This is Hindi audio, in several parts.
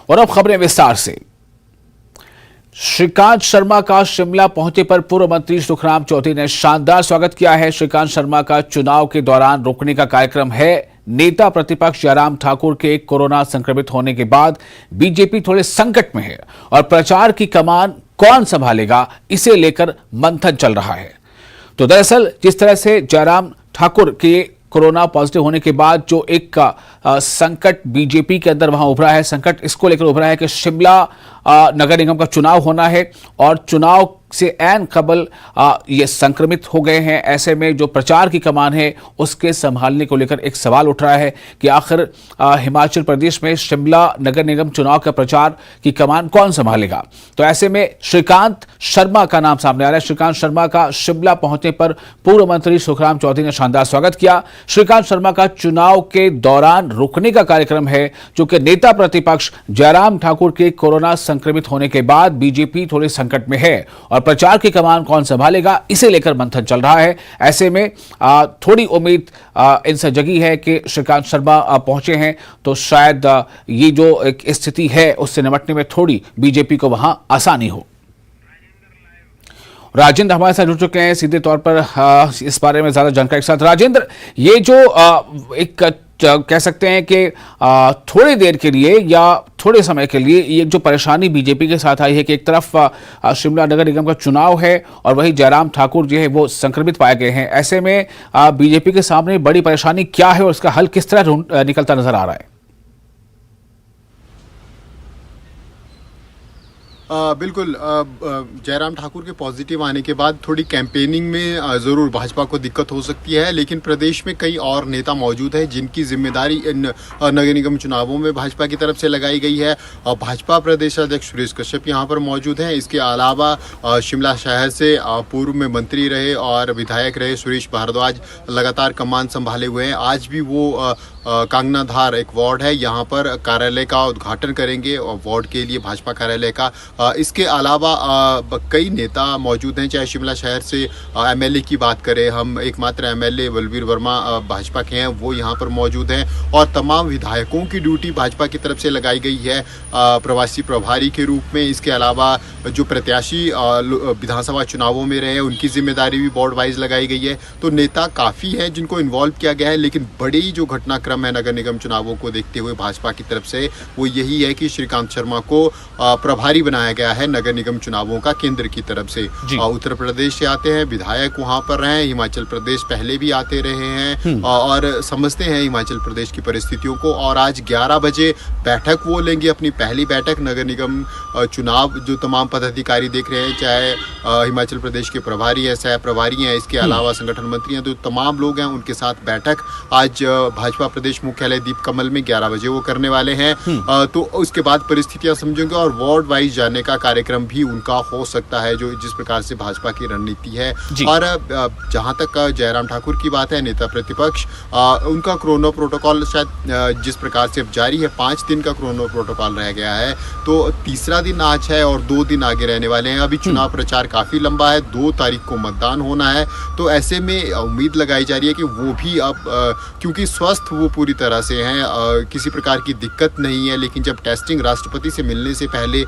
और अब खबरें विस्तार से। श्रीकांत शर्मा का शिमला पहुंचे पर पूर्व मंत्री सुखराम चौधरी ने शानदार स्वागत किया है। श्रीकांत शर्मा का चुनाव के दौरान रोकने का कार्यक्रम है। नेता प्रतिपक्ष जयराम ठाकुर के कोरोना संक्रमित होने के बाद बीजेपी थोड़े संकट में है और प्रचार की कमान कौन संभालेगा, इसे लेकर मंथन चल रहा है। तो दरअसल जिस तरह से जयराम ठाकुर के कोरोना पॉजिटिव होने के बाद जो एक संकट बीजेपी के अंदर वहां उभरा है, संकट इसको लेकर उभरा है कि शिमला नगर निगम का चुनाव होना है और चुनाव से ऐन कबल ये संक्रमित हो गए हैं। ऐसे में जो प्रचार की कमान है उसके संभालने को लेकर एक सवाल उठ रहा है कि आखिर हिमाचल प्रदेश में शिमला नगर निगम चुनाव का प्रचार की कमान कौन संभालेगा। तो ऐसे में श्रीकांत शर्मा का नाम सामने आ रहा है। श्रीकांत शर्मा का शिमला पहुंचने पर पूर्व मंत्री सुखराम चौधरी ने शानदार स्वागत किया। श्रीकांत शर्मा का चुनाव के दौरान रोकने का कार्यक्रम है, जो कि नेता प्रतिपक्ष जयराम ठाकुर के कोरोना संक्रमित होने के बाद बीजेपी थोड़े संकट में है और प्रचार की कमान कौन संभालेगा, इसे लेकर मंथन चल रहा है। ऐसे में थोड़ी उम्मीद इनसे जगी है कि श्रीकांत शर्मा पहुंचे हैं तो शायद ये जो एक स्थिति है उससे निपटने में थोड़ी बीजेपी को वहां आसानी हो। राजेंद्र हमारे साथ जुड़ चुके हैं सीधे तौर पर इस बारे में ज्यादा जानकारी के साथ। राजेंद्र, ये जो एक कह सकते हैं कि थोड़ी देर के लिए या थोड़े समय के लिए ये जो परेशानी बीजेपी के साथ आई है कि एक तरफ शिमला नगर निगम का चुनाव है और वही जयराम ठाकुर जो है वो संक्रमित पाए गए हैं, ऐसे में बीजेपी के सामने बड़ी परेशानी क्या है और उसका हल किस तरह निकलता नजर आ रहा है? बिल्कुल, जयराम ठाकुर के पॉजिटिव आने के बाद थोड़ी कैंपेनिंग में ज़रूर भाजपा को दिक्कत हो सकती है, लेकिन प्रदेश में कई और नेता मौजूद हैं जिनकी जिम्मेदारी इन नगर निगम चुनावों में भाजपा की तरफ से लगाई गई है। भाजपा प्रदेश अध्यक्ष सुरेश कश्यप यहाँ पर मौजूद हैं। इसके अलावा शिमला शहर से पूर्व में मंत्री रहे और विधायक रहे सुरेश भारद्वाज लगातार कमान संभाले हुए हैं। आज भी वो कांगनाधार एक वार्ड है, यहाँ पर कार्यालय का उद्घाटन करेंगे और वार्ड के लिए भाजपा कार्यालय का। इसके अलावा कई नेता मौजूद हैं, चाहे शिमला शहर से एमएलए की बात करें, हम एकमात्र एमएलए बलबीर वर्मा भाजपा के हैं, वो यहाँ पर मौजूद हैं और तमाम विधायकों की ड्यूटी भाजपा की तरफ से लगाई गई है प्रवासी प्रभारी के रूप में। इसके अलावा जो प्रत्याशी विधानसभा चुनावों में रहे उनकी जिम्मेदारी भी बोर्ड वाइज लगाई गई है। तो नेता काफ़ी हैं जिनको इन्वॉल्व किया गया है, लेकिन बड़ी जो घटनाक्रम है नगर निगम चुनावों को देखते हुए भाजपा की तरफ से वो यही है कि श्रीकांत शर्मा को प्रभारी बनाया गया है नगर निगम चुनावों का केंद्र की तरफ से। उत्तर प्रदेश से आते हैं विधायक, वहां पर रहे, हिमाचल प्रदेश पहले भी आते रहे हैं और समझते हैं हिमाचल प्रदेश की परिस्थितियों को। और आज 11 बजे बैठक वो लेंगे, अपनी पहली बैठक नगर निगम चुनाव। जो तमाम पदाधिकारी देख रहे हैं, चाहे हिमाचल प्रदेश के प्रभारी हैं, सह प्रभारी हैं, इसके अलावा संगठन मंत्री हैं, तो तमाम लोग हैं, उनके साथ बैठक आज भाजपा प्रदेश मुख्यालय दीप कमल में 11 बजे वो करने वाले हैं। तो उसके बाद परिस्थितियां समझेंगे और वार्ड वाइज जाने का कार्यक्रम भी उनका हो सकता है, जो जिस प्रकार से भाजपा की रणनीति है। और जहां तक जयराम ठाकुर की बात है, नेता प्रतिपक्ष, उनका कोरोना प्रोटोकॉल शायद जिस प्रकार से जारी है, 5 दिन का कोरोना प्रोटोकॉल रह गया है, तो तीसरा दिन आज है और 2 दिन आगे रहने वाले हैं। अभी चुनाव प्रचार काफी लंबा है, 2 तारीख को मतदान होना है, तो ऐसे में उम्मीद लगाई जा रही है कि वो भी अब क्योंकि स्वस्थ वो पूरी तरह से हैं, किसी प्रकार की दिक्कत नहीं है, लेकिन जब टेस्टिंग राष्ट्रपति से मिलने से पहले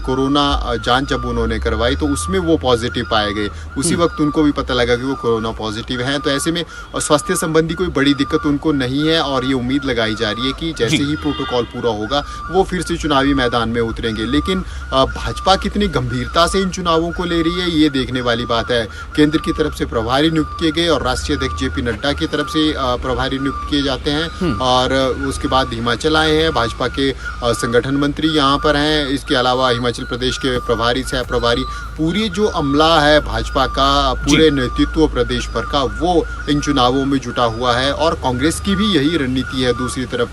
कोरोना जांच जब उन्होंने करवाई तो उसमें वो पॉजिटिव पाए गए, उसी वक्त उनको भी पता लगा कि वो कोरोना पॉजिटिव हैं। तो ऐसे में स्वास्थ्य संबंधी कोई बड़ी दिक्कत उनको नहीं है और ये उम्मीद लगाई जा रही है कि जैसे ही प्रोटोकॉल पूरा होगा वो फिर से चुनावी मैदान में उतरेंगे। लेकिन भाजपा कितनी गंभीरता से इन चुनावों को ले रही है, ये देखने वाली बात है। केंद्र की तरफ से प्रभारी नियुक्त किए गए और राष्ट्रीय अध्यक्ष जेपी नड्डा की तरफ से प्रभारी नियुक्त किए जाते हैं और उसके बाद हिमाचल आए हैं, भाजपा के संगठन मंत्री यहाँ पर हैं। इसके अलावा हिमाचल प्रदेश के प्रभारी, सह प्रभारी, पूरी जो अमला है भाजपा का, पूरे नेतृत्व प्रदेश भर का, वो इन चुनावों में जुटा हुआ है। और कांग्रेस की भी यही रणनीति है। दूसरी तरफ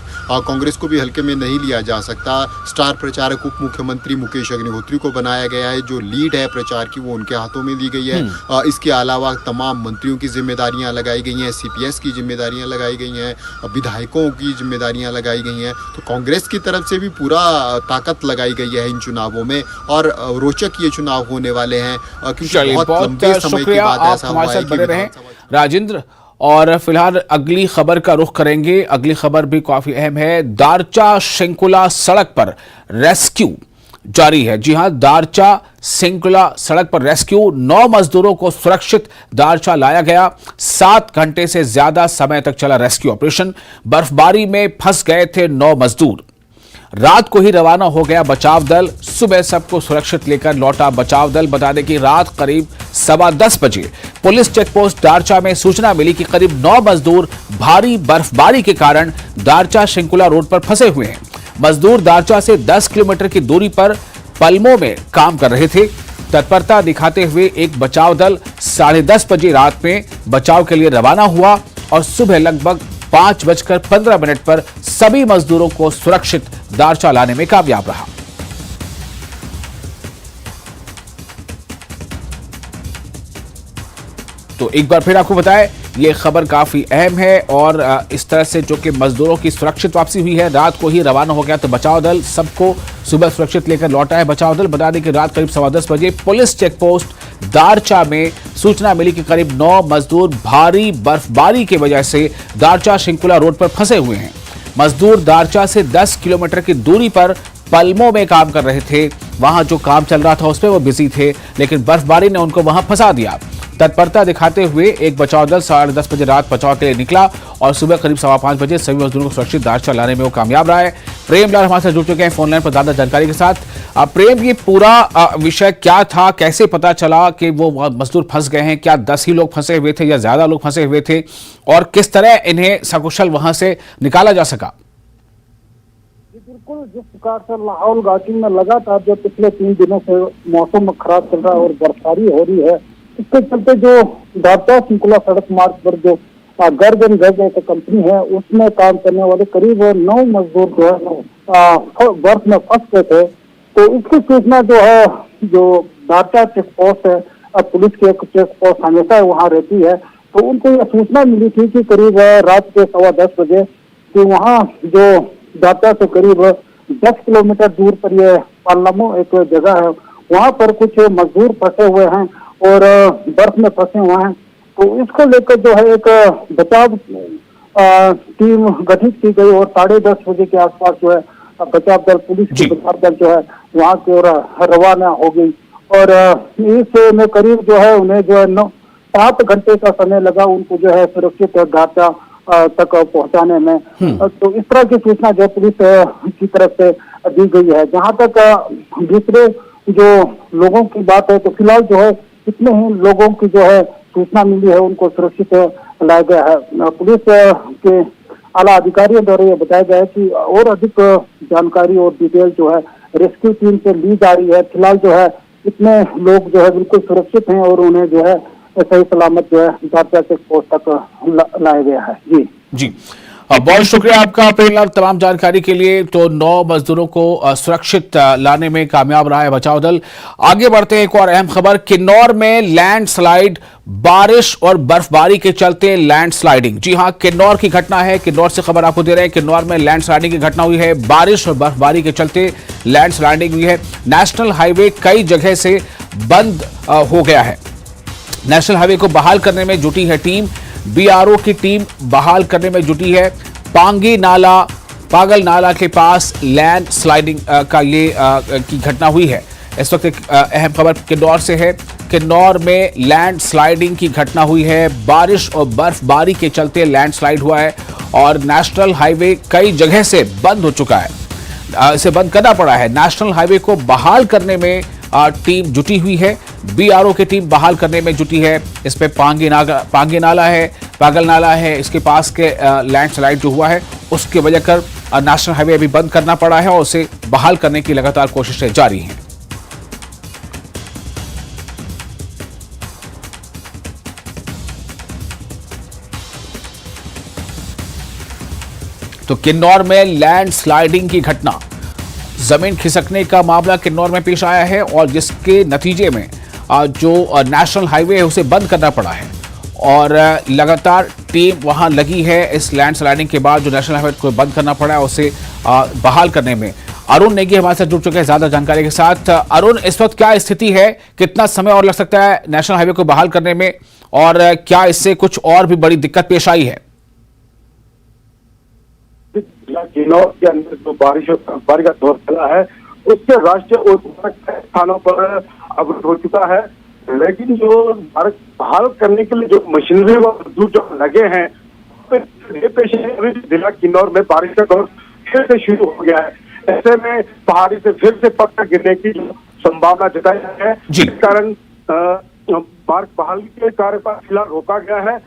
कांग्रेस को भी हल्के में नहीं लिया जा सकता। स्टार प्रचारक उप मुख्यमंत्री मुकेश अग्निहोत्री को बनाया गया है, जो लीड है प्रचार की वो उनके हाथों में दी गई है। इसके अलावा तमाम मंत्रियों की जिम्मेदारियां लगाई गई हैं, सीपीएस की जिम्मेदारियां लगाई गई हैं, विधायकों की जिम्मेदारियां लगाई गई हैं। तो कांग्रेस की तरफ से भी पूरा ताकत लगाई गई है इन चुनावों में और रोचक ये चुनाव होने वाले हैं, क्योंकि बहुत लंबे समय के बाद ऐसा हुआ है कि राजेंद्र, और फिलहाल अगली खबर का रुख करेंगे। अगली खबर भी काफी अहम है। दारचा शिंकुला सड़क पर रेस्क्यू जारी है। जी हां, दारचा सिंकुला सड़क पर रेस्क्यू, 9 मजदूरों को सुरक्षित दारचा लाया गया। 7 घंटे से ज्यादा समय तक चला रेस्क्यू ऑपरेशन। बर्फबारी में फंस गए थे 9 मजदूर। रात को ही रवाना हो गया बचाव दल। सुबह सबको सुरक्षित लेकर लौटा बचाव दल। बता दें कि रात करीब 10:15 बजे पुलिस चेकपोस्ट दारचा में सूचना मिली कि करीब 9 मजदूर भारी बर्फबारी के कारण दारचा शिंकुला रोड पर फंसे हुए हैं। मजदूर दारचा से 10 किलोमीटर की दूरी पर पलमों में काम कर रहे थे। तत्परता दिखाते हुए एक बचाव दल 10:30 बजे रात में बचाव के लिए रवाना हुआ और सुबह लगभग 5:15 पर सभी मजदूरों को सुरक्षित दारचा लाने में कामयाब रहा। तो एक बार फिर आपको बताएं, ये खबर काफी अहम है और इस तरह से जो कि मजदूरों की सुरक्षित वापसी हुई है। रात को ही रवाना हो गया तो बचाव दल, सबको सुबह सुरक्षित लेकर लौटा है बचाव दल। बता दें कि रात करीब 10:15 बजे पुलिस चेकपोस्ट दारचा में सूचना मिली कि करीब 9 मजदूर भारी बर्फबारी की वजह से दारचा शिंकुला रोड पर फंसे हुए हैं। मजदूर दारचा से 10 किलोमीटर की दूरी पर पलमों में काम कर रहे थे। वहां जो काम चल रहा था उसमें वो बिजी थे, लेकिन बर्फबारी ने उनको वहां फंसा दिया। तत्परता दिखाते हुए एक बचाव दल 10:30 बजे रात बचाव के लिए निकला और सुबह करीब 5:15 बजे सभी मजदूरों को सुरक्षित दारचा लाने में वो कामयाब रहा है। प्रेम लाल हमारे साथ जुड़ चुके हैं फोन लाइन पर ज्यादा जानकारी के साथ। प्रेम, ये पूरा विषय क्या था, कैसे पता चला कि वो मजदूर फंस गए हैं? क्या 10 ही लोग फंसे हुए थे या ज्यादा लोग फंसे हुए थे, और किस तरह इन्हें सकुशल वहां से निकाला जा सका? बिल्कुल, जिस प्रकार से लाहौल घाटी में लगातार जो पिछले 3 दिनों से मौसम खराब चल रहा है और बर्फबारी हो रही है, इसके चलते जो दारचा शिंकुला सड़क मार्ग पर जो गर्जन गज एक कंपनी है उसमें काम करने वाले करीब 9 मजदूर जो है बर्फ में फंस गए थे। तो इसकी सूचना जो है, जो दारचा चेक पोस्ट है, पुलिस की एक चेक पोस्ट हमेशा वहाँ रहती है, तो उनको यह सूचना मिली थी कि करीब रात के 10:15 बजे कि वहाँ जो दारचा से करीब 10 किलोमीटर दूर पर ये पालमो एक जगह है, वहाँ पर कुछ मजदूर फंसे हुए हैं और बर्फ में फंसे हुए हैं। तो इसको लेकर जो है एक बचाव टीम गठित की गई और 10:30 बजे के आसपास जो है बचाव दल, पुलिस की बचाव दल जो है वहाँ की ओर रवाना हो गई। और इस में करीब जो है उन्हें जो है 7 घंटे का समय लगा उनको जो है सुरक्षित दारचा तक पहुंचाने में। तो इस तरह की सूचना जो पुलिस की तरफ से दी गई है। जहां तक दूसरे जो लोगों की बात है, तो फिलहाल जो है कितने ही लोगों की जो है सूचना मिली है उनको सुरक्षित लाया गया है। पुलिस के आला अधिकारियों द्वारा ये बताया गया है कि और अधिक जानकारी और डिटेल जो है रेस्क्यू टीम से ली जा रही है। फिलहाल जो है इतने लोग जो है बिल्कुल सुरक्षित हैं और उन्हें जो है सही सलामत जो है दारचा चेक पोस्ट तक लाया गया है। जी बहुत शुक्रिया आपका प्रेमलाल तमाम जानकारी के लिए। तो 9 मजदूरों को सुरक्षित लाने में कामयाब रहा है बचाव दल। आगे बढ़ते हैं, एक और अहम खबर। किन्नौर में लैंडस्लाइड, बारिश और बर्फबारी के चलते लैंडस्लाइडिंग। जी हां, किन्नौर की घटना है। किन्नौर से खबर आपको दे रहे हैं। किन्नौर में लैंडस्लाइडिंग की घटना हुई है। बारिश और बर्फबारी के चलते लैंडस्लाइडिंग हुई है। नेशनल हाईवे कई जगह से बंद हो गया है। नेशनल हाईवे को बहाल करने में जुटी है टीम। बीआरओ की टीम बहाल करने में जुटी है। पागल नाला के पास लैंड स्लाइडिंग का ये की घटना हुई है। इस वक्त एक अहम खबर किन्नौर से है। किन्नौर में लैंड स्लाइडिंग की घटना हुई है। बारिश और बर्फबारी के चलते लैंड स्लाइड हुआ है और नेशनल हाईवे कई जगह से बंद हो चुका है। इसे बंद करना पड़ा है। नेशनल हाईवे को बहाल करने में टीम जुटी हुई है। बीआरओ की टीम बहाल करने में जुटी है। इस पे पांगी नाला है, पागल नाला है, इसके पास के लैंडस्लाइड जो हुआ है उसकी वजह कर नेशनल हाईवे अभी बंद करना पड़ा है और उसे बहाल करने की लगातार कोशिशें जारी हैं। तो किन्नौर में लैंडस्लाइडिंग की घटना, जमीन खिसकने का मामला किन्नौर में पेश आया है और जिसके नतीजे में जो नेशनल हाईवे है उसे बंद करना पड़ा है और लगातार टीम वहां लगी है। इस लैंडस्लाइडिंग के बाद जो नेशनल हाईवे को बंद करना पड़ा है उसे बहाल करने में अरुण नेगी हमारे साथ जुड़ चुके हैं ज्यादा जानकारी के साथ। अरुण, इस वक्त क्या स्थिति है, कितना समय और लग सकता है नेशनल हाईवे को बहाल करने में, और क्या इससे कुछ और भी बड़ी दिक्कत पेश आई है? किन्नौर के अंदर जो बारिश का दौर चला है उससे राष्ट्रीय उद्योग स्थानों पर अवरुद्ध हो चुका है, लेकिन जो मार्ग बहाल करने के लिए जो मशीनरी व मजदूर जो लगे हैं जिला किन्नौर में बारिश का दौर फिर से शुरू हो गया है। ऐसे में पहाड़ी से फिर से पत्थर गिरने की संभावना जताई है, जिस कारण मार्ग बहाली के कार्य पर फिलहाल रोका गया है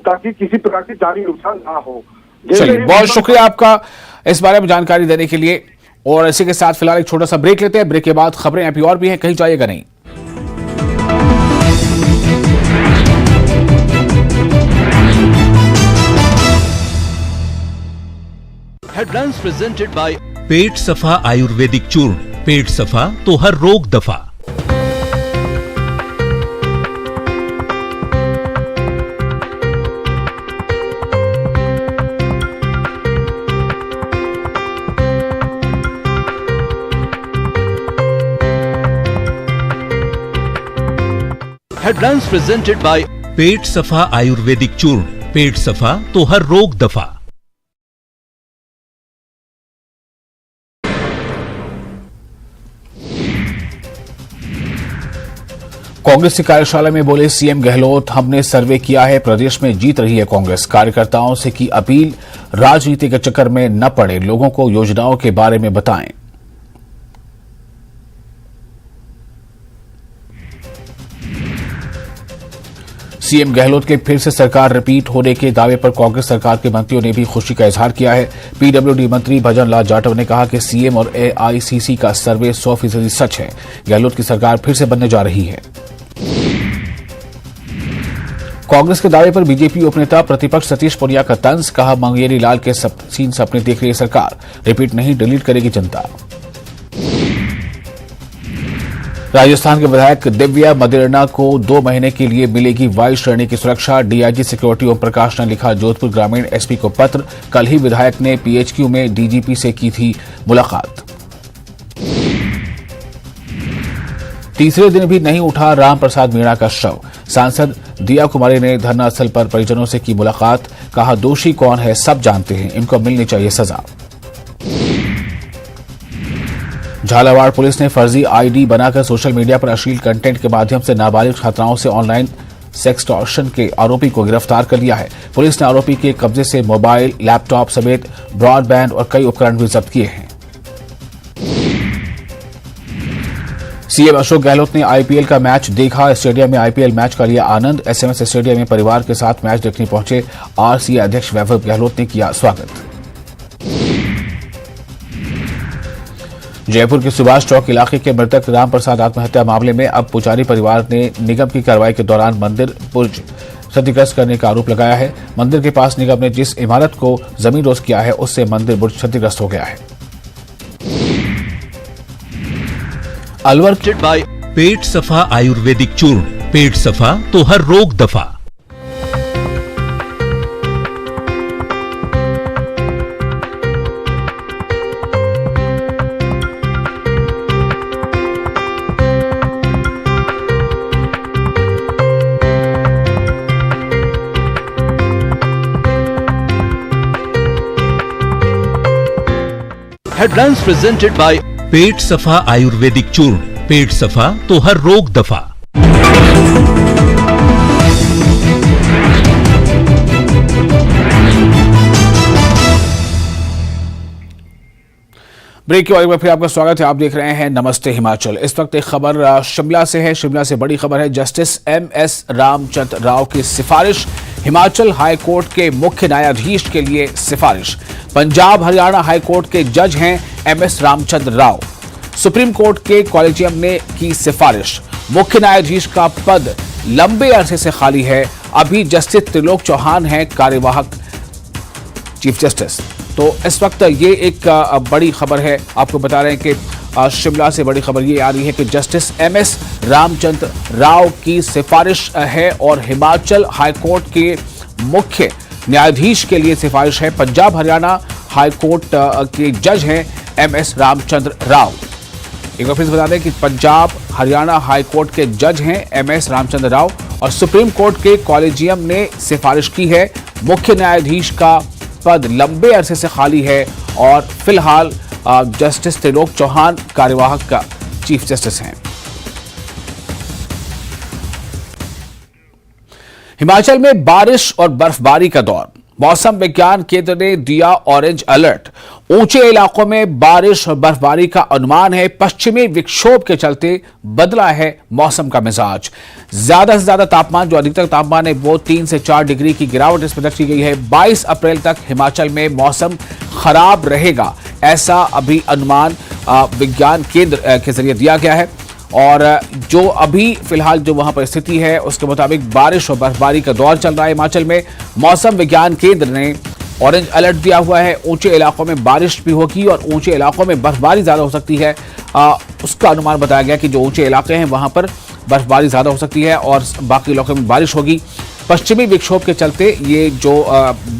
ताकि किसी प्रकार की जानी नुकसान ना हो। चलिए, बहुत शुक्रिया आपका इस बारे में जानकारी देने के लिए। और इसी के साथ फिलहाल एक छोटा सा ब्रेक लेते हैं। ब्रेक के बाद खबरें अभी और भी हैं, कहीं जाइएगा नहीं। हेडलाइंस प्रेजेंटेड बाय पेट सफा आयुर्वेदिक चूर्ण। पेट सफा तो हर रोग दफा। हेडलाइंस प्रेजेंटेड बाय पेट सफा आयुर्वेदिक चूर्ण। पेट सफा तो हर रोग दफा। कांग्रेस की कार्यशाला में बोले सीएम गहलोत, हमने सर्वे किया है, प्रदेश में जीत रही है कांग्रेस। कार्यकर्ताओं से की अपील, राजनीति के चक्कर में न पड़े, लोगों को योजनाओं के बारे में बताएं। सीएम गहलोत के फिर से सरकार रिपीट होने के दावे पर कांग्रेस सरकार के मंत्रियों ने भी खुशी का इजहार किया है। पीडब्ल्यूडी मंत्री भजन लाल जाटव ने कहा कि सीएम और एआईसीसी का सर्वे 100% सच है। गहलोत की सरकार फिर से बनने जा रही है। कांग्रेस के दावे पर बीजेपी उपनेता प्रतिपक्ष सतीश पुनिया का तंज, कहा मंगेरी लाल के सीन सपने देख रही है सरकार, रिपीट नहीं डिलीट करेगी जनता। राजस्थान के विधायक दिव्या मदेरणा को 2 महीने के लिए मिलेगी वायु श्रेणी की सुरक्षा। डीआईजी सिक्योरिटी ओम प्रकाश ने लिखा जोधपुर ग्रामीण एसपी को पत्र। कल ही विधायक ने पीएचक्यू में डीजीपी से की थी मुलाकात। तीसरे दिन भी नहीं उठा राम प्रसाद मीणा का शव। सांसद दिया कुमारी ने धरना स्थल पर परिजनों से की मुलाकात, कहा दोषी कौन है सब जानते हैं, इनको मिलनी चाहिए सजा। झालावाड़ पुलिस ने फर्जी आईडी बनाकर सोशल मीडिया पर अश्लील कंटेंट के माध्यम से नाबालिग छात्राओं से ऑनलाइन सेक्सटॉर्शन के आरोपी को गिरफ्तार कर लिया है। पुलिस ने आरोपी के कब्जे से मोबाइल, लैपटॉप समेत ब्रॉडबैंड और कई उपकरण भी जब्त किए हैं। सीएम अशोक गहलोत ने आईपीएल का मैच देखा। स्टेडियम में आईपीएल मैच का लिया आनंद। एसएमएस स्टेडियम में परिवार के साथ मैच देखने पहुंचे आरसीए अध्यक्ष वैभव गहलोत ने किया स्वागत। जयपुर के सुभाष चौक इलाके के मृतक राम प्रसाद आत्महत्या मामले में अब पुजारी परिवार ने निगम की कार्रवाई के दौरान मंदिर बुर्ज क्षतिग्रस्त करने का आरोप लगाया है। मंदिर के पास निगम ने जिस इमारत को जमींदोज किया है उससे मंदिर बुर्ज क्षतिग्रस्त हो गया है। अलवर बाय पेट सफा आयुर्वेदिक चूर्ण। पेट सफा तो हर रोग दफा। हेडलाइंस प्रेजेंटेड बाय पेट सफा आयुर्वेदिक चूर्ण। पेट सफा तो हर रोग दफा। ब्रेक के बाद एक बार फिर आपका स्वागत है। आप देख रहे हैं नमस्ते हिमाचल। इस वक्त एक खबर शिमला से है। शिमला से बड़ी खबर है, जस्टिस एमएस रामचंद्र राव की सिफारिश। हिमाचल हाई कोर्ट के मुख्य न्यायाधीश के लिए सिफारिश। पंजाब हरियाणा हाई कोर्ट के जज हैं MS Ramchandra Rao. Supreme court के कॉलेजियम ने की सिफारिश। मुख्य न्यायाधीश का पद लंबे अरसे से खाली है। अभी जस्टिस त्रिलोक चौहान हैं कार्यवाहक चीफ जस्टिस। तो इस वक्त ये एक बड़ी खबर है। आपको बता रहे हैं कि शिमला से बड़ी खबर ये आ रही है कि जस्टिस एमएस रामचंद्र राव की सिफारिश है और हिमाचल हाईकोर्ट के मुख्य न्यायाधीश के लिए सिफारिश है। पंजाब हरियाणा हाईकोर्ट के जज हैं MS रामचंद्र राव। एक बार फिर से बता दें कि पंजाब हरियाणा हाई कोर्ट के जज हैं MS रामचंद्र राव और सुप्रीम कोर्ट के कॉलेजियम ने सिफारिश की है। मुख्य न्यायाधीश का पद लंबे अरसे से खाली है और फिलहाल जस्टिस त्रिलोक चौहान कार्यवाहक का चीफ जस्टिस हैं। हिमाचल में बारिश और बर्फबारी का दौर। मौसम विज्ञान केंद्र ने दिया ऑरेंज अलर्ट। ऊंचे इलाकों में बारिश और बर्फबारी का अनुमान है। पश्चिमी विक्षोभ के चलते बदला है मौसम का मिजाज। ज्यादा से ज्यादा तापमान, जो अधिकतम तापमान है वो 3 से 4 डिग्री की गिरावट इसमें दर्ज की गई है। 22 अप्रैल तक हिमाचल में मौसम खराब रहेगा, ऐसा अभी अनुमान विज्ञान केंद्र के जरिए दिया गया है। और जो अभी फिलहाल जो वहां पर स्थिति है उसके मुताबिक बारिश और बर्फबारी का दौर चल रहा है हिमाचल में। मौसम विज्ञान केंद्र ने ऑरेंज अलर्ट दिया हुआ है। ऊंचे इलाकों में बारिश भी होगी और ऊंचे इलाकों में बर्फबारी ज्यादा हो सकती है। उसका अनुमान बताया गया कि जो ऊंचे इलाके हैं वहां पर बर्फबारी ज्यादा हो सकती है और बाकी इलाकों में बारिश होगी। पश्चिमी विक्षोभ के चलते ये जो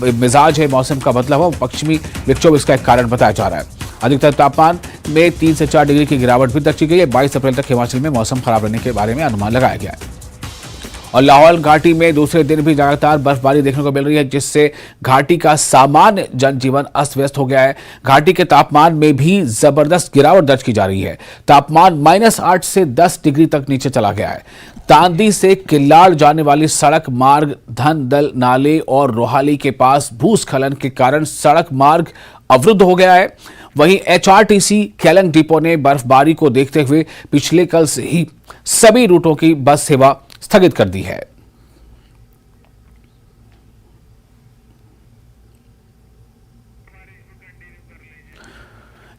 मिजाज है मौसम का बदला हुआ, पश्चिमी विक्षोभ इसका एक कारण बताया जा रहा है। अधिकतम तापमान में 3 से 4 डिग्री की गिरावट भी दर्ज की गई है। 22 अप्रैल तक हिमाचल में मौसम खराब रहने के बारे में अनुमान लगाया गया है। और लाहौल घाटी में दूसरे दिन भी लगातार बर्फबारी देखने को मिल रही है, जिससे घाटी का सामान्य जनजीवन अस्त व्यस्त हो गया है। घाटी के तापमान में भी जबरदस्त गिरावट दर्ज की जा रही है। तापमान -8 से 10 डिग्री तक नीचे चला गया है। तांदी से किल्लाड़ जाने वाली सड़क मार्ग धनदल नाले और रोहाली के पास भूस्खलन के कारण सड़क मार्ग अवरुद्ध हो गया है। वहीं HRTC केलंग डिपो ने बर्फबारी को देखते हुए पिछले कल से ही सभी रूटों की बस सेवा स्थगित कर दी है।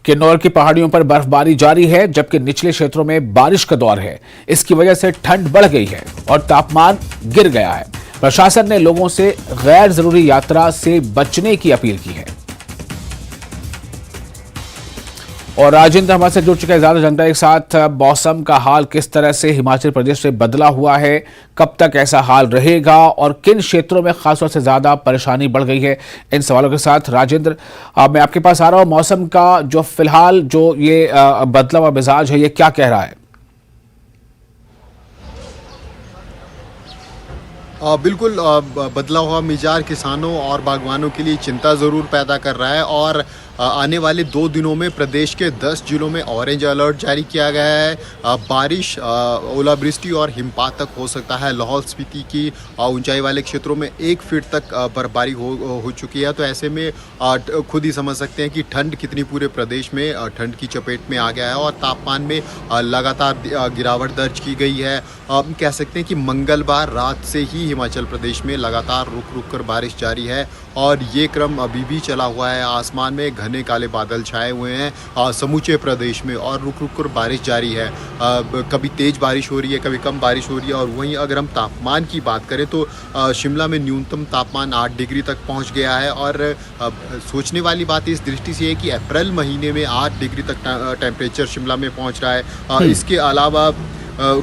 किन्नौर की पहाड़ियों पर बर्फबारी जारी है, जबकि निचले क्षेत्रों में बारिश का दौर है। इसकी वजह से ठंड बढ़ गई है और तापमान गिर गया है। प्रशासन ने लोगों से गैर जरूरी यात्रा से बचने की अपील की है। और राजेंद्र हमारे से जुड़ चुके हैं ज्यादा जानकारी के साथ। मौसम का हाल किस तरह से हिमाचल प्रदेश से बदला हुआ है, कब तक ऐसा हाल रहेगा और किन क्षेत्रों में खासतौर से ज्यादा परेशानी बढ़ गई है, इन सवालों के साथ राजेंद्र मैं आपके पास आ रहा हूं। मौसम का जो फिलहाल जो ये बदला हुआ मिजाज है, ये क्या कह रहा है? बिल्कुल बदला हुआ मिजाज किसानों और बागवानों के लिए चिंता ज़रूर पैदा कर रहा है और आने वाले 2 दिनों में प्रदेश के 10 जिलों में ऑरेंज अलर्ट जारी किया गया है। बारिश, ओलावृष्टि और हिमपात तक हो सकता है। लाहौल स्पीति की ऊंचाई वाले क्षेत्रों में 1 फीट तक बर्फबारी हो चुकी है। तो ऐसे में खुद ही समझ सकते हैं कि ठंड कितनी पूरे प्रदेश में ठंड की चपेट में आ गया है और तापमान में लगातार गिरावट दर्ज की गई है। कह सकते हैं कि मंगलवार रात से ही हिमाचल प्रदेश में लगातार रुक रुक कर बारिश जारी है और ये क्रम अभी भी चला हुआ है। आसमान में घने काले बादल छाए हुए हैं समूचे प्रदेश में और रुक रुक कर बारिश जारी है। कभी तेज बारिश हो रही है, कभी कम बारिश हो रही है। और वहीं अगर हम तापमान की बात करें तो शिमला में न्यूनतम तापमान 8 डिग्री तक पहुंच गया है। और सोचने वाली बात इस दृष्टि से है कि अप्रैल महीने में 8 डिग्री तक टेम्परेचर शिमला में पहुंच रहा है। इसके अलावा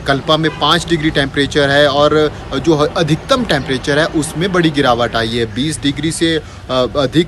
कल्पा में 5 डिग्री टेम्परेचर है और जो अधिकतम टेम्परेचर है उसमें बड़ी गिरावट आई है। 20 डिग्री से अधिक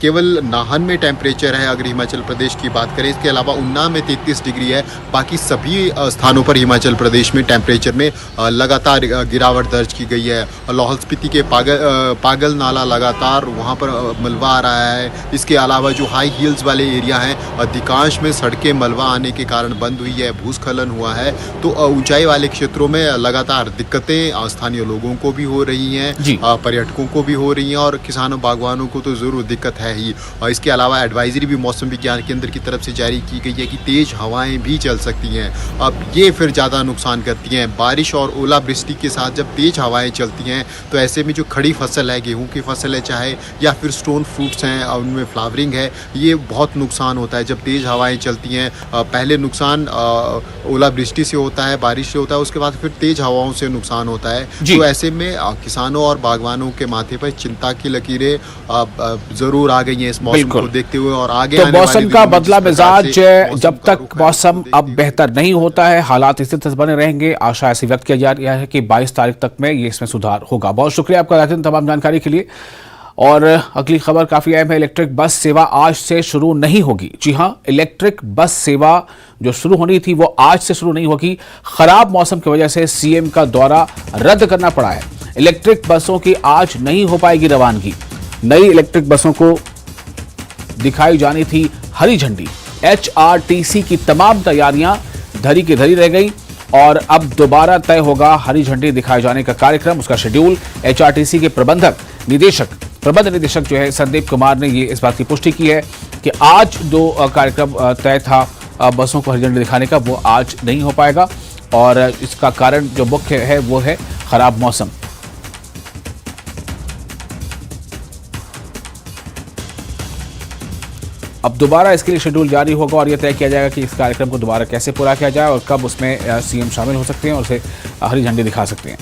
केवल नाहन में टेम्परेचर है अगर हिमाचल प्रदेश की बात करें। इसके अलावा उन्नाव में 33 डिग्री है। बाकी सभी स्थानों पर हिमाचल प्रदेश में टेम्परेचर में लगातार गिरावट दर्ज की गई है। लाहौल स्पीति के पागल नाला लगातार वहाँ पर मलबा आ रहा है। इसके अलावा जो हाई हिल्स वाले एरिया हैं अधिकांश में सड़कें मलबा आने के कारण बंद हुई है, भूस्खलन हुआ है। तो ऊंचाई वाले क्षेत्रों में लगातार दिक्कतें स्थानीय लोगों को भी हो रही हैं, पर्यटकों को भी हो रही हैं और किसानों बागवानों को तो ज़रूर दिक्कत है ही। और इसके अलावा एडवाइजरी भी मौसम विज्ञान केंद्र की तरफ से जारी की गई है कि तेज हवाएं भी चल सकती हैं। अब ये फिर ज़्यादा नुकसान करती हैं। बारिश और ओलावृष्टि के साथ जब तेज हवाएं चलती हैं तो ऐसे में जो खड़ी फसल है, गेहूँ की फसल है चाहे या फिर स्टोन फ्रूट्स हैं उनमें फ्लावरिंग है, ये बहुत नुकसान होता है जब तेज़ हवाएँ चलती हैं। पहले नुकसान ओलावृष्टि से होता है, बारिश से होता है, उसके बाद फिर तेज हवाओं से नुकसान होता है। तो ऐसे में किसानों और बागवानों के माथे पर चिंता की लकीरें जरूर आ गई हैं इस मौसम को देखते हुए। और आगे तो मौसम का बदला मिजाज जब तक मौसम अब बेहतर नहीं होता है, हालात इसी तरह बने रहेंगे। आशा ऐसी व्यक्त किया जा रही है कि 22 तारीख तक में ये इसमें सुधार होगा। बहुत शुक्रिया आपका राजेंद्र तमाम जानकारी के लिए। और अगली खबर काफी अहम है। इलेक्ट्रिक बस सेवा आज से शुरू नहीं होगी। जी हां, इलेक्ट्रिक बस सेवा जो शुरू होनी थी वो आज से शुरू नहीं होगी। खराब मौसम की वजह से सीएम का दौरा रद्द करना पड़ा है। इलेक्ट्रिक बसों की आज नहीं हो पाएगी रवानगी। नई इलेक्ट्रिक बसों को दिखाई जानी थी हरी झंडी। एचआरटीसी की तमाम तैयारियां धरी की धरी रह गई और अब दोबारा तय होगा हरी झंडी दिखाए जाने का कार्यक्रम, उसका शेड्यूल। एचआरटीसी के प्रबंध निदेशक जो है संदीप कुमार ने ये इस बात की पुष्टि की है कि आज जो कार्यक्रम तय था बसों को हरी झंडी दिखाने का, वो आज नहीं हो पाएगा और इसका कारण जो मुख्य है वो है खराब मौसम। अब दोबारा इसके लिए शेड्यूल जारी होगा और यह तय किया जाएगा कि इस कार्यक्रम को दोबारा कैसे पूरा किया जाए और कब उसमें सीएम शामिल हो सकते हैं और उसे हरी झंडी दिखा सकते हैं।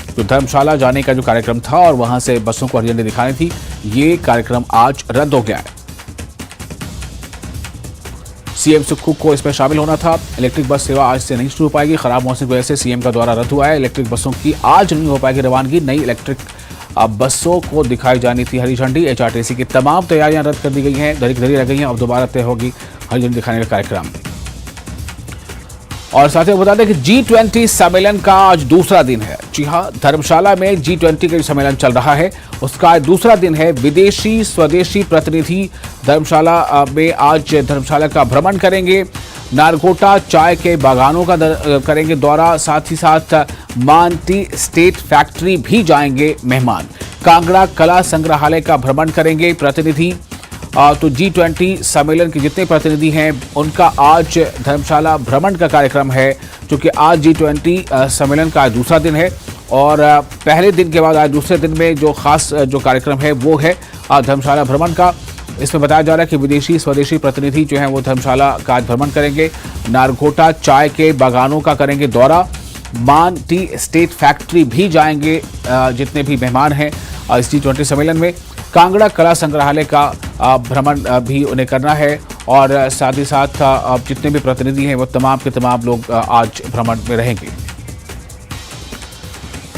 तो धर्मशाला जाने का जो कार्यक्रम था और वहां से बसों को हरी झंडी दिखानी थी, ये कार्यक्रम आज रद्द हो गया है। सीएम सुक्खू को इसमें शामिल होना था। इलेक्ट्रिक बस सेवा आज से नहीं शुरू हो पाएगी। खराब मौसम की वजह से सीएम का दौरा रद्द हुआ है। इलेक्ट्रिक बसों की आज नहीं हो पाएगी रवानगी। नई इलेक्ट्रिक बसों को दिखाई जानी थी हरी झंडी। एचआरटीसी की तमाम तैयारियां रद्द कर दी गई हैं, धरी रह गई हैं। अब दोबारा तय होगी हरी झंडी दिखाने का कार्यक्रम। और साथ ही बता दें कि G20 सम्मेलन का आज दूसरा दिन है। जी हां, धर्मशाला में G20 का सम्मेलन चल रहा है, उसका आज दूसरा दिन है। विदेशी स्वदेशी प्रतिनिधि धर्मशाला में आज धर्मशाला का भ्रमण करेंगे। नारगोटा चाय के बागानों का करेंगे दौरा। साथ ही साथ मान टी स्टेट फैक्ट्री भी जाएंगे मेहमान। कांगड़ा कला संग्रहालय का भ्रमण करेंगे प्रतिनिधि। तो G20 सम्मेलन के जितने प्रतिनिधि हैं उनका आज धर्मशाला भ्रमण का कार्यक्रम है, क्योंकि आज G20 सम्मेलन का आज दूसरा दिन है और पहले दिन के बाद आज दूसरे दिन में जो खास जो कार्यक्रम है वो है धर्मशाला भ्रमण का। इसमें बताया जा रहा है कि विदेशी स्वदेशी प्रतिनिधि जो हैं वो धर्मशाला का आज भ्रमण करेंगे। नारगोटा चाय के बागानों का करेंगे दौरा। मान टी स्टेट फैक्ट्री भी जाएंगे जितने भी मेहमान हैं इस G20 सम्मेलन में। कांगड़ा कला संग्रहालय का भ्रमण भी उन्हें करना है और साथ ही साथ जितने भी प्रतिनिधि हैं वो तमाम के तमाम लोग आज भ्रमण में रहेंगे।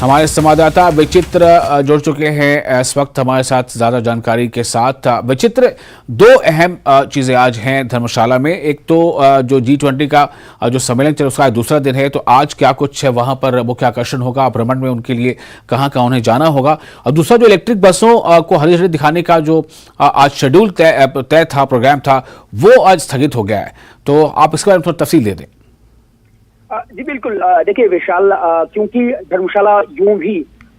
हमारे संवाददाता विचित्र जुड़ चुके हैं इस वक्त हमारे साथ ज्यादा जानकारी के साथ। विचित्र, दो अहम चीजें आज हैं धर्मशाला में। एक तो जो G20 का जो सम्मेलन चल उसका दूसरा दिन है, तो आज क्या कुछ वहां पर मुख्य आकर्षण होगा भ्रमण में, उनके लिए कहां कहां उन्हें जाना होगा। और दूसरा जो इलेक्ट्रिक बसों को हरी झंडी दिखाने का जो आज शेड्यूल तय था, प्रोग्राम था, वो आज स्थगित हो गया है। तो आप इसके बारे में थोड़ा तफसील दे दें। जी बिल्कुल। देखिए विशाल, क्योंकि धर्मशाला यूं भी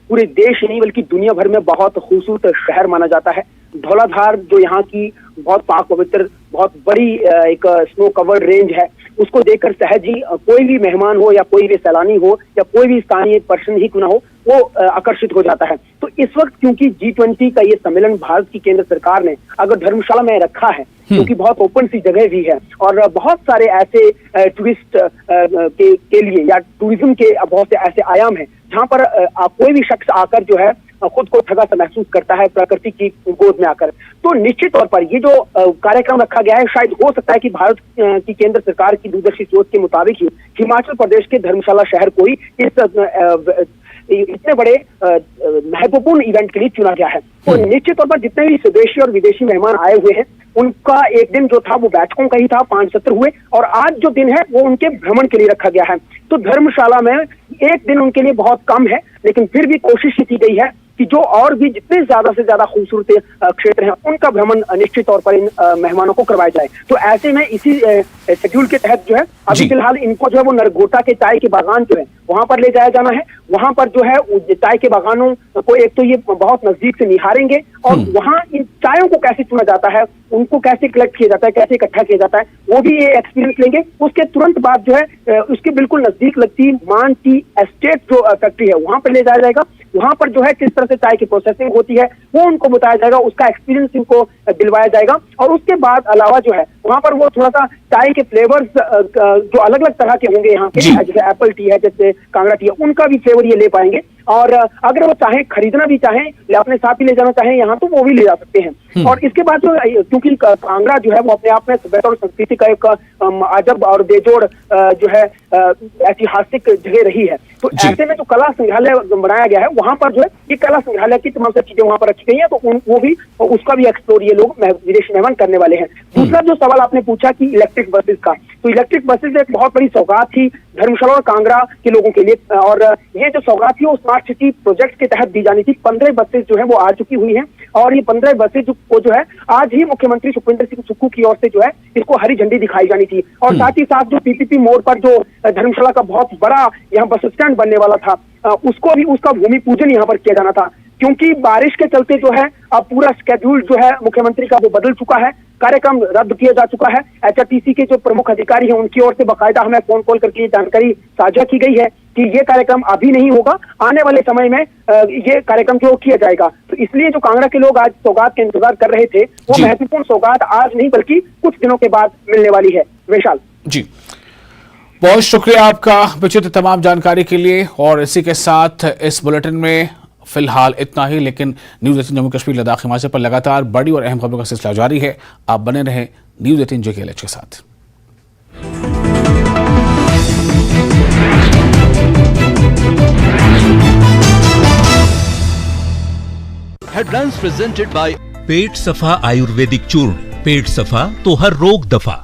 पूरे देश नहीं बल्कि दुनिया भर में बहुत खूबसूरत शहर माना जाता है। धौलाधार जो यहाँ की बहुत पाक पवित्र बहुत बड़ी एक स्नो कवर्ड रेंज है, उसको देखकर सहज ही कोई भी मेहमान हो या कोई भी सैलानी हो या कोई भी स्थानीय पर्सन ही क्यों ना हो, वो आकर्षित हो जाता है। तो इस वक्त क्योंकि G20 का ये सम्मेलन भारत की केंद्र सरकार ने अगर धर्मशाला में रखा है, क्योंकि बहुत ओपन सी जगह भी है और बहुत सारे ऐसे टूरिस्ट के लिए या टूरिज्म के बहुत से ऐसे आयाम हैं जहाँ पर कोई भी शख्स आकर जो है खुद को ठगा सा महसूस करता है प्रकृति की गोद में आकर। तो निश्चित तौर पर ये जो कार्यक्रम रखा गया है, शायद हो सकता है कि भारत की केंद्र सरकार की दूरदर्शी सोच के मुताबिक ही हिमाचल प्रदेश के धर्मशाला शहर को ही इस इतने बड़े महत्वपूर्ण इवेंट के लिए चुना गया है। तो निश्चित तौर पर जितने भी स्वदेशी और विदेशी मेहमान आए हुए हैं, उनका एक दिन जो था वो बैठकों का ही था, 5 सत्र हुए और आज जो दिन है वो उनके भ्रमण के लिए रखा गया है। तो धर्मशाला में एक दिन उनके लिए बहुत कम है, लेकिन फिर भी कोशिश की गई है कि जो और भी जितने ज्यादा से ज्यादा खूबसूरत क्षेत्र हैं उनका भ्रमण निश्चित तौर पर इन मेहमानों को करवाया जाए। तो ऐसे में इसी शेड्यूल के तहत जो है अभी फिलहाल इनको जो है वो नरगोटा के चाय के बागान जो है वहां पर ले जाया जाना है। वहां पर जो है चाय के बागानों को एक तो ये बहुत नजदीक से निहारेंगे और वहां इन चायों को कैसे चुना जाता है, उनको कैसे कलेक्ट किया जाता है, कैसे इकट्ठा किया जाता है, वो भी ये एक्सपीरियंस लेंगे। उसके तुरंत बाद जो है उसके बिल्कुल नजदीक लगती मान टी एस्टेट जो फैक्ट्री है वहां पर ले जाया जाएगा। वहां पर जो है किस तरह से चाय की प्रोसेसिंग होती है वो उनको बताया जाएगा, उसका एक्सपीरियंस इनको दिलवाया जाएगा। और उसके बाद अलावा जो है वहां पर वो थोड़ा सा चाय के फ्लेवर्स जो अलग अलग तरह के होंगे यहाँ के, जैसे एप्पल टी है, जैसे कांगड़ा टी है, उनका भी फ्लेवर ये ले पाएंगे। और अगर वो चाहे खरीदना भी चाहें, अपने साथ ही ले जाना चाहें यहाँ, तो वो भी ले जा सकते हैं। और इसके बाद जो, क्योंकि कांगड़ा जो है वो अपने आप में सभ्यता और संस्कृति का एक अजब और बेजोड़ जो है ऐतिहासिक जगह रही है, तो ऐसे में जो कला संग्रहालय बनाया गया है वहां पर जो है ये कला संग्रहालय की तमाम चीजें वहां पर रखी गई हैं, तो वो भी उसका भी एक्सप्लोर ये लोग विदेशी मेहमान करने वाले हैं। दूसरा जो सवाल आपने पूछा कि इलेक्ट्रिक बसेस का, तो इलेक्ट्रिक बसेस एक बहुत बड़ी सौगात थी धर्मशाला और कांगड़ा के लोगों के लिए, और ये जो सौगात थी वो स्मार्ट सिटी प्रोजेक्ट के तहत दी जानी थी। 15 बसेस जो है वो आ चुकी हुई हैं, और ये 15 बसेज को जो है आज ही मुख्यमंत्री सुखविंदर सिंह सुक्खू की ओर से जो है इसको हरी झंडी दिखाई जानी थी। और साथ ही साथ जो पीपीपी मोड़ पर जो धर्मशाला का बहुत बड़ा यहाँ बस स्टैंड बनने वाला था, उसको भी, उसका भूमि पूजन यहाँ पर किया जाना था। क्योंकि बारिश के चलते जो है अब पूरा स्केड्यूल जो है मुख्यमंत्री का वो बदल चुका है, कार्यक्रम रद्द किया जा चुका है। एचआरटीसी के जो प्रमुख अधिकारी हैं उनकी ओर से बाकायदा हमें फोन कॉल करके ये जानकारी साझा की गई है कि ये कार्यक्रम अभी नहीं होगा, आने वाले समय में ये कार्यक्रम जो किया जाएगा। तो इसलिए जो कांगड़ा के लोग आज सौगात के इंतजार कर रहे थे, वो महत्वपूर्ण सौगात आज नहीं बल्कि कुछ दिनों के बाद मिलने वाली है। विशाल जी, बहुत शुक्रिया आपका विचित्र तमाम जानकारी के लिए। और इसी के साथ इस बुलेटिन में फिलहाल इतना ही, लेकिन न्यूज 18 जम्मू कश्मीर लद्दाख हिमाचल पर लगातार बड़ी और अहम खबरों का सिलसिला जारी है। आप बने रहें न्यूज 18 JKLH के साथ। हेडलाइंस प्रेजेंटेड बाय पेट सफा आयुर्वेदिक चूर्ण। पेट सफा तो हर रोग दफा।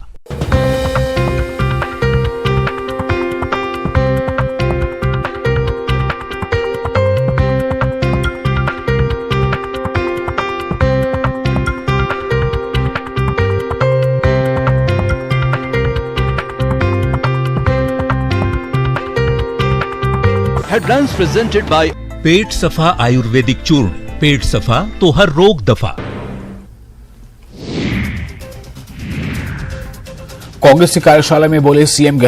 हेडलाइंस प्रेजेंटेड बाय पेट सफा आयुर्वेदिक चूर्ण। पेट सफा तो हर रोग दफा। कांग्रेस की कार्यशाला में बोले सीएम